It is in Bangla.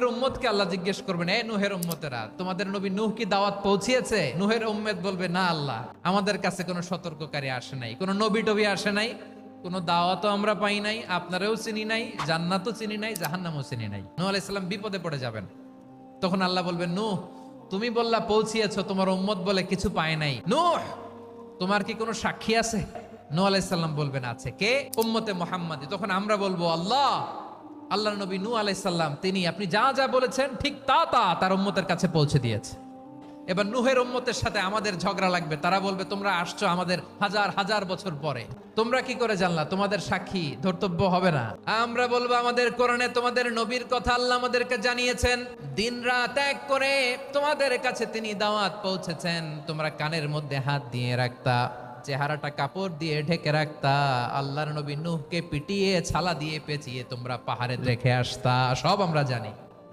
উম্মতকে আল্লাহ জিজ্ঞেস করবেন, এ নূহের উম্মতেরা, তোমাদের নবী নূহ কি দাওয়াত পৌঁছিয়েছে? নূহের উম্মত বলবে, না আল্লাহ, আমাদের কাছে কোনো সতর্ককারী আসে নাই, কোনো নবী টবি আসে নাই, কোনো দাওয়াতও আমরা পাই নাই, আপনারাও চিনি নাই, জান্নাতও চিনি নাই, জাহান্নামও চিনি নাই। নূহ আলাইহিস সালাম বিপদে পড়ে যাবেন। তখন আল্লাহ বলবেন, নূহ, তুমি বললা পৌঁছিয়েছো, তোমার উম্মত বলে কিছু পায় নাই। নূহ, তোমার কি কোনো সাক্ষী আছে? নূহ আলাইহিস সালাম বলবেন, আছে। কে? উম্মতে মুহাম্মাদী। তখন আমরা বলবো, আল্লাহ, আল্লাহর নবী নূহ আলাইহিস সালাম তিনি আপনি যা যা বলেছেন ঠিক তা তা তার উম্মতের কাছে পৌঁছে দিয়েছে। এবার নূহের উম্মতের সাথে আমাদের ঝগড়া লাগবে। তারা বলবে, তোমরা আসছো আমাদের হাজার হাজার বছর পরে, তোমরা কি করে জানলা? তোমাদের সাক্ষী ধর্তব্য হবে না? আমরা বলবো, আমাদের কোরআনে তোমাদের নবীর কথা আল্লাহ আমাদেরকে জানিয়েছেন, দিন রাত এক করে তোমাদের কাছে তিনি দাওয়াত পৌঁছেছেন, তোমরা কানের মধ্যে হাত দিয়ে রাখতা, চেহারাটা কাপড় দিয়ে ঢেকে রাখতা, আল্লাহর নবী নূহকে পিটিয়ে ছালা দিয়ে পেঁচিয়ে তোমরা পাহাড়ে রেখে আসতা, সব আমরা জানি।